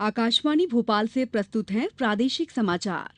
आकाशवाणी भोपाल से प्रस्तुत हैं प्रादेशिक समाचार।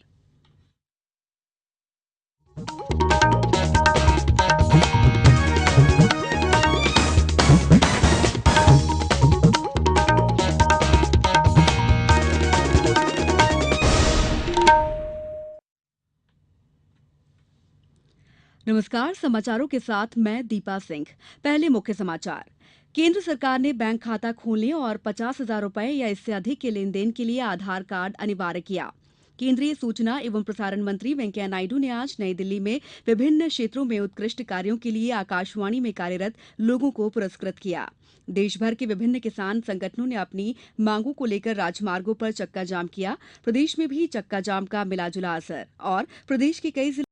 नमस्कार, समाचारों के साथ मैं दीपा सिंह। पहले मुख्य समाचार। केंद्र सरकार ने बैंक खाता खोलने और 50,000 रुपए या इससे अधिक के लेन देन के लिए आधार कार्ड अनिवार्य किया। केंद्रीय सूचना एवं प्रसारण मंत्री वेंकैया नायडू ने आज नई दिल्ली में विभिन्न क्षेत्रों में उत्कृष्ट कार्यों के लिए आकाशवाणी में कार्यरत लोगों को पुरस्कृत किया। देश भर के विभिन्न किसान संगठनों ने अपनी मांगों को लेकर राजमार्गों पर चक्का जाम किया। प्रदेश में भी चक्का जाम का मिलाजुला असर और प्रदेश के कई जिलों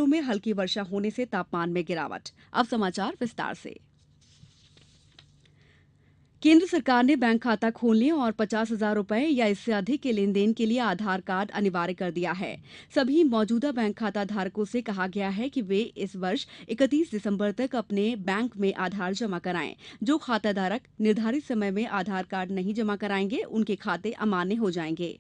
में हल्की वर्षा होने से तापमान में गिरावट। अब समाचार विस्तार से। केंद्र सरकार ने बैंक खाता खोलने और 50,000 रुपए या इससे अधिक के लेन देन के लिए आधार कार्ड अनिवार्य कर दिया है। सभी मौजूदा बैंक खाता धारकों से कहा गया है कि वे इस वर्ष 31 दिसंबर तक अपने बैंक में आधार जमा कराएं। जो खाता धारक निर्धारित समय में आधार कार्ड नहीं जमा कराएंगे, उनके खाते अमान्य हो जाएंगे।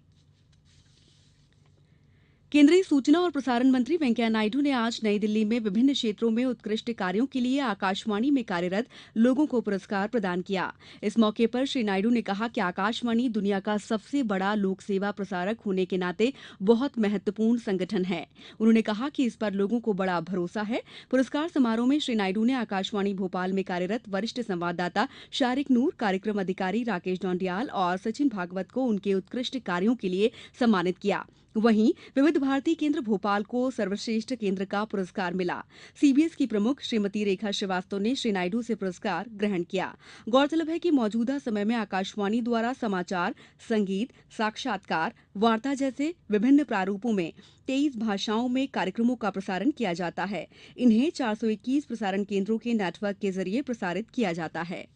केंद्रीय सूचना और प्रसारण मंत्री वेंकैया नायडू ने आज नई दिल्ली में विभिन्न क्षेत्रों में उत्कृष्ट कार्यों के लिए आकाशवाणी में कार्यरत लोगों को पुरस्कार प्रदान किया। इस मौके पर श्री नायडू ने कहा कि आकाशवाणी दुनिया का सबसे बड़ा लोक सेवा प्रसारक होने के नाते बहुत महत्वपूर्ण संगठन है। उन्होंने कहा कि इस पर लोगों को बड़ा भरोसा है। पुरस्कार समारोह में श्री नायडू ने आकाशवाणी भोपाल में कार्यरत वरिष्ठ संवाददाता शारिक नूर, कार्यक्रम अधिकारी राकेश डौंडियाल और सचिन भागवत को उनके उत्कृष्ट कार्यों के लिए सम्मानित किया। वहीं विविध भारती केंद्र भोपाल को सर्वश्रेष्ठ केंद्र का पुरस्कार मिला। सीबीएस की प्रमुख श्रीमती रेखा श्रीवास्तव ने श्री नायडू से पुरस्कार ग्रहण किया। गौरतलब है कि मौजूदा समय में आकाशवाणी द्वारा समाचार, संगीत, साक्षात्कार, वार्ता जैसे विभिन्न प्रारूपों में 23 भाषाओं में कार्यक्रमों का प्रसारण किया जाता है। इन्हें 421 प्रसारण केंद्रों के नेटवर्क के जरिए प्रसारित किया जाता है।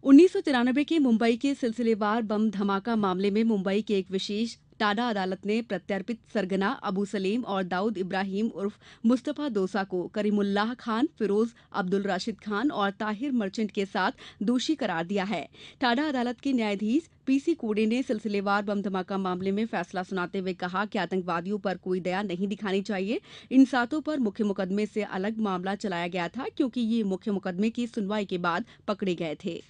1993 के मुंबई के सिलसिलेवार बम धमाका मामले में मुंबई की एक विशेष टाडा अदालत ने प्रत्यर्पित सरगना, अबू सलेम और दाऊद इब्राहिम उर्फ मुस्तफा दोसा को करीमुल्लाह खान, फिरोज अब्दुल राशिद खान और ताहिर मर्चेंट के साथ दोषी करार दिया है। टाडा अदालत के न्यायाधीश पीसी कोडे ने सिलसिलेवार बम धमाका मामले में फैसला सुनाते हुए कहा कि आतंकवादियों पर कोई दया नहीं दिखानी चाहिए। इन सातों पर मुख्य मुकदमे से अलग मामला चलाया गया था, क्योंकि ये मुख्य मुकदमे की सुनवाई के बाद पकड़े गए थे।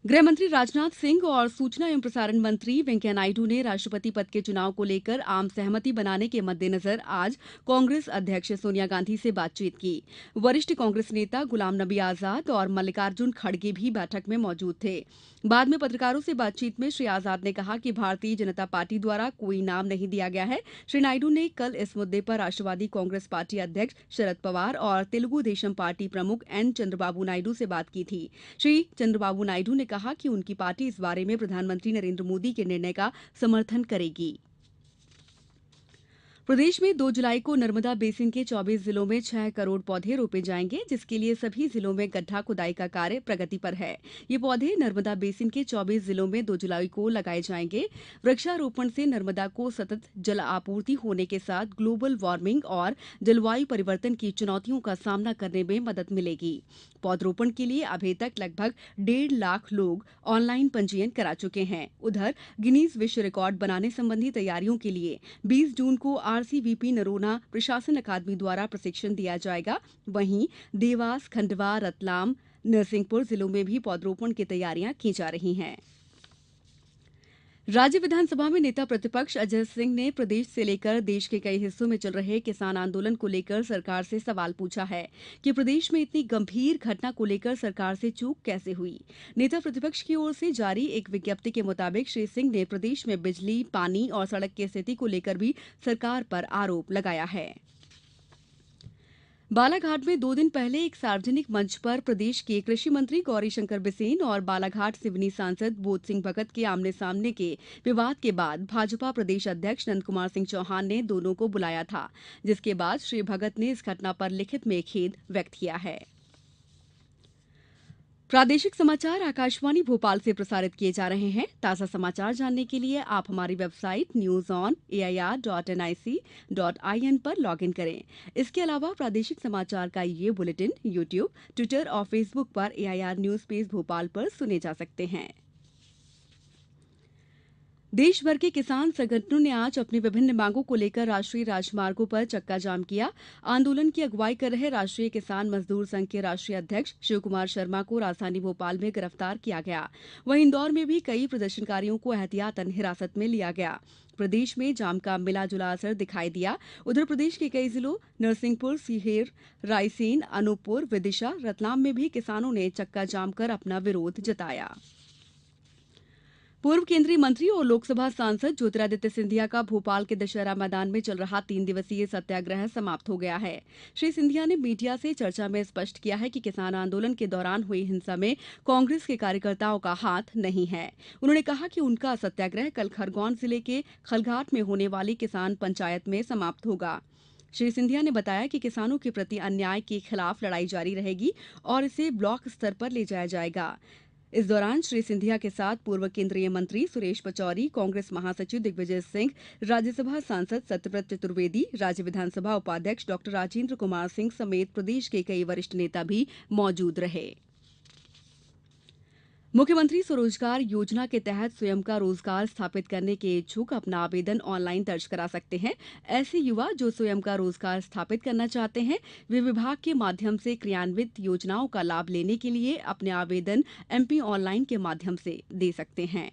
गृहमंत्री राजनाथ सिंह और सूचना एवं प्रसारण मंत्री वेंकैया नायडू ने राष्ट्रपति पद के चुनाव को लेकर आम सहमति बनाने के मद्देनजर आज कांग्रेस अध्यक्ष सोनिया गांधी से बातचीत की। वरिष्ठ कांग्रेस नेता गुलाम नबी आजाद और मल्लिकार्जुन खड़गे भी बैठक में मौजूद थे। बाद में पत्रकारों से बातचीत में श्री आजाद ने कहा कि भारतीय जनता पार्टी द्वारा कोई नाम नहीं दिया गया है। श्री नायडू ने कल इस मुद्दे पर राष्ट्रवादी कांग्रेस पार्टी अध्यक्ष शरद पवार और तेलुगु देशम पार्टी प्रमुख एन चंद्रबाबू नायडू से बात की थी। श्री चंद्रबाबू नायडू ने कहा कि उनकी पार्टी इस बारे में प्रधानमंत्री नरेंद्र मोदी के निर्णय का समर्थन करेगी। प्रदेश में 2 जुलाई को नर्मदा बेसिन के 24 जिलों में 6 करोड़ पौधे रोपे जाएंगे, जिसके लिए सभी जिलों में गड्ढा खुदाई का कार्य प्रगति पर है। ये पौधे नर्मदा बेसिन के 24 जिलों में 2 जुलाई को लगाए जाएंगे। वृक्षारोपण से नर्मदा को सतत जल आपूर्ति होने के साथ ग्लोबल वार्मिंग और जलवायु परिवर्तन की चुनौतियों का सामना करने में मदद मिलेगी। पौधरोपण के लिए अभी तक लगभग 1.5 लाख लोग ऑनलाइन पंजीयन करा चुके हैं। उधर गिनीज विश्व रिकॉर्ड बनाने संबंधी तैयारियों के लिए 20 जून को आरसीवीपी नरोना प्रशासन अकादमी द्वारा प्रशिक्षण दिया जाएगा। वहीं देवास, खंडवा, रतलाम, नरसिंहपुर जिलों में भी पौधरोपण की तैयारियां की जा रही हैं। राज्य विधानसभा में नेता प्रतिपक्ष अजय सिंह ने प्रदेश से लेकर देश के कई हिस्सों में चल रहे किसान आंदोलन को लेकर सरकार से सवाल पूछा है कि प्रदेश में इतनी गंभीर घटना को लेकर सरकार से चूक कैसे हुई। नेता प्रतिपक्ष की ओर से जारी एक विज्ञप्ति के मुताबिक श्री सिंह ने प्रदेश में बिजली, पानी और सड़क की स्थिति को लेकर भी सरकार पर आरोप लगाया है। बालाघाट में 2 दिन पहले एक सार्वजनिक मंच पर प्रदेश के कृषि मंत्री गौरीशंकर बिसेन और बालाघाट सिवनी सांसद बोध सिंह भगत के आमने सामने के विवाद के बाद भाजपा प्रदेश अध्यक्ष नंदकुमार सिंह चौहान ने दोनों को बुलाया था, जिसके बाद श्री भगत ने इस घटना पर लिखित में खेद व्यक्त किया है। प्रादेशिक समाचार आकाशवाणी भोपाल से प्रसारित किए जा रहे हैं। ताज़ा समाचार जानने के लिए आप हमारी वेबसाइट newsonair.nic.in पर लॉगिन करें। इसके अलावा प्रादेशिक समाचार का ये बुलेटिन यूट्यूब, ट्विटर और फेसबुक पर AIR न्यूज़ पेज भोपाल पर सुने जा सकते हैं। देश भर के किसान संगठनों ने आज अपनी विभिन्न मांगों को लेकर राष्ट्रीय राजमार्गों पर चक्का जाम किया। आंदोलन की अगुवाई कर रहे राष्ट्रीय किसान मजदूर संघ के राष्ट्रीय अध्यक्ष शिव कुमार शर्मा को राजधानी भोपाल में गिरफ्तार किया गया। वहीं इंदौर में भी कई प्रदर्शनकारियों को एहतियातन हिरासत में लिया गया। प्रदेश में जाम का मिला जुला असर दिखाई दिया। उधर प्रदेश के कई जिलों नरसिंहपुर, सीहोर, रायसेन, अनूपपुर, विदिशा, रतलाम में भी किसानों ने चक्का जाम कर अपना विरोध जताया। पूर्व केंद्रीय मंत्री और लोकसभा सांसद ज्योतिरादित्य सिंधिया का भोपाल के दशहरा मैदान में चल रहा 3 दिवसीय सत्याग्रह समाप्त हो गया है। श्री सिंधिया ने मीडिया से चर्चा में स्पष्ट किया है कि किसान आंदोलन के दौरान हुई हिंसा में कांग्रेस के कार्यकर्ताओं का हाथ नहीं है। उन्होंने कहा कि उनका सत्याग्रह कल खरगोन जिले के खलघाट में होने वाली किसान पंचायत में समाप्त होगा। श्री सिंधिया ने बताया कि किसानों के प्रति अन्याय के खिलाफ लड़ाई जारी रहेगी और इसे ब्लॉक स्तर पर ले जाया जाएगा। इस दौरान श्री सिंधिया के साथ पूर्व केंद्रीय मंत्री सुरेश पचौरी, कांग्रेस महासचिव दिग्विजय सिंह, राज्यसभा सांसद सत्यव्रत चतुर्वेदी, राज्य विधानसभा उपाध्यक्ष डॉ राजेंद्र कुमार सिंह समेत प्रदेश के कई वरिष्ठ नेता भी मौजूद रहे। मुख्यमंत्री स्वरोजगार योजना के तहत स्वयं का रोजगार स्थापित करने के इच्छुक अपना आवेदन ऑनलाइन दर्ज करा सकते हैं। ऐसे युवा जो स्वयं का रोजगार स्थापित करना चाहते हैं, वे विभाग के माध्यम से क्रियान्वित योजनाओं का लाभ लेने के लिए अपने आवेदन MP ऑनलाइन के माध्यम से दे सकते हैं।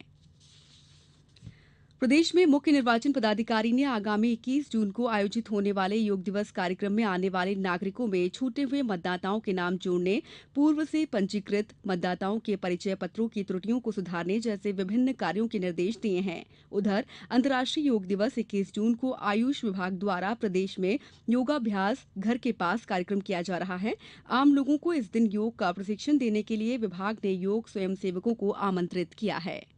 प्रदेश में मुख्य निर्वाचन पदाधिकारी ने आगामी 21 जून को आयोजित होने वाले योग दिवस कार्यक्रम में आने वाले नागरिकों में छूटे हुए मतदाताओं के नाम जोड़ने, पूर्व से पंजीकृत मतदाताओं के परिचय पत्रों की त्रुटियों को सुधारने जैसे विभिन्न कार्यों के निर्देश दिए हैं। उधर अंतर्राष्ट्रीय योग दिवस 21 जून को आयुष विभाग द्वारा प्रदेश में योगाभ्यास घर के पास कार्यक्रम किया जा रहा है। आम लोगों को इस दिन योग का प्रशिक्षण देने के लिए विभाग ने योग स्वयंसेवकों को आमंत्रित किया है।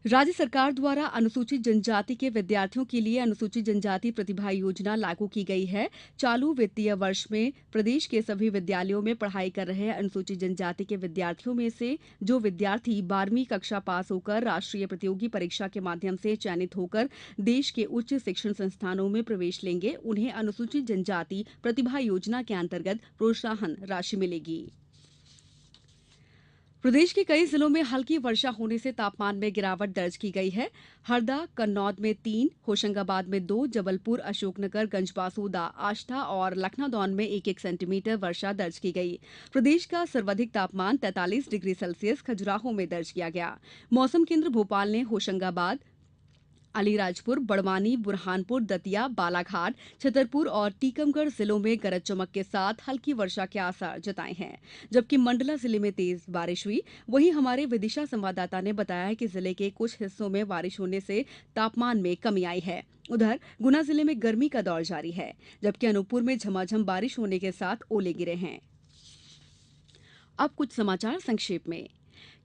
राज्य सरकार द्वारा अनुसूचित जनजाति के विद्यार्थियों के लिए अनुसूचित जनजाति प्रतिभा योजना लागू की गई है। चालू वित्तीय वर्ष में प्रदेश के सभी विद्यालयों में पढ़ाई कर रहे अनुसूचित जनजाति के विद्यार्थियों में से जो विद्यार्थी 12वीं कक्षा पास होकर राष्ट्रीय प्रतियोगी परीक्षा के माध्यम से चयनित होकर देश के उच्च शिक्षण संस्थानों में प्रवेश लेंगे, उन्हें अनुसूचित जनजाति प्रतिभा योजना के अंतर्गत प्रोत्साहन राशि मिलेगी। प्रदेश के कई जिलों में हल्की वर्षा होने से तापमान में गिरावट दर्ज की गई है। हरदा, कन्नौद में 3, होशंगाबाद में 2, जबलपुर, अशोकनगर, गंजबासौदा, आष्टा और लखनादौन में 1-1 सेंटीमीटर वर्षा दर्ज की गई। प्रदेश का सर्वाधिक तापमान 43 डिग्री सेल्सियस खजुराहो में दर्ज किया गया। मौसम केंद्र भोपाल ने होशंगाबाद, अलीराजपुर, बड़वानी, बुरहानपुर, दतिया, बालाघाट, छतरपुर और टीकमगढ़ जिलों में गरज चमक के साथ हल्की वर्षा के आसार जताए हैं, जबकि मंडला जिले में तेज बारिश हुई। वहीं हमारे विदिशा संवाददाता ने बताया है कि जिले के कुछ हिस्सों में बारिश होने से तापमान में कमी आई है। उधर गुना जिले में गर्मी का दौर जारी है, जबकि अनूपपुर में झमाझम बारिश होने के साथ ओले गिरे हैं। अब कुछ समाचार संक्षेप में।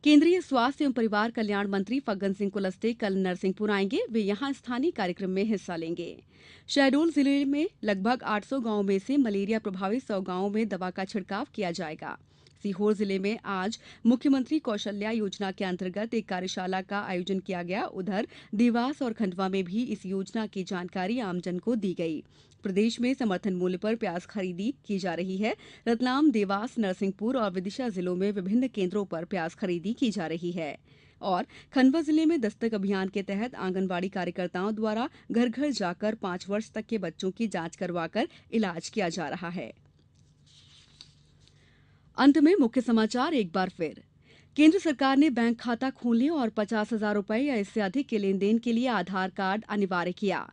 केंद्रीय स्वास्थ्य एवं परिवार कल्याण मंत्री फग्गन सिंह कुलस्ते कल नरसिंहपुर आएंगे। वे यहां स्थानीय कार्यक्रम में हिस्सा लेंगे। शहडोल जिले में लगभग 800 गांवों में से मलेरिया प्रभावित 100 गांवों में दवा का छिड़काव किया जाएगा। सीहोर जिले में आज मुख्यमंत्री कौशल्या योजना के अंतर्गत एक कार्यशाला का आयोजन किया गया। उधर देवास और खंडवा में भी इस योजना की जानकारी आमजन को दी गई। प्रदेश में समर्थन मूल्य पर प्याज खरीदी की जा रही है। रतलाम, देवास, नरसिंहपुर और विदिशा जिलों में विभिन्न केंद्रों पर प्याज खरीदी की जा रही है। और खंडवा जिले में दस्तक अभियान के तहत आंगनबाड़ी कार्यकर्ताओं द्वारा घर घर जाकर 5 वर्ष तक के बच्चों की जांच करवाकर इलाज किया जा रहा है। अंत में मुख्य समाचार एक बार फिर। केंद्र सरकार ने बैंक खाता खोलने और 50,000 रुपए या इससे अधिक के लेन देन के लिए आधार कार्ड अनिवार्य किया।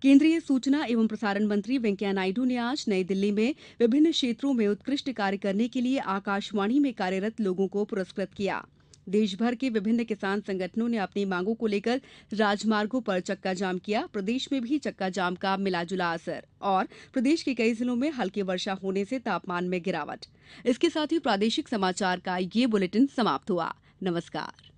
केंद्रीय सूचना एवं प्रसारण मंत्री वेंकैया नायडू ने आज नई दिल्ली में विभिन्न क्षेत्रों में उत्कृष्ट कार्य करने के लिए आकाशवाणी में कार्यरत लोगों को पुरस्कृत किया। देश भर के विभिन्न किसान संगठनों ने अपनी मांगों को लेकर राजमार्गों पर चक्का जाम किया। प्रदेश में भी चक्का जाम का मिला जुला असर और प्रदेश के कई जिलों में हल्की वर्षा होने से तापमान में गिरावट। इसके साथ ही प्रादेशिक समाचार का ये बुलेटिन समाप्त हुआ। नमस्कार।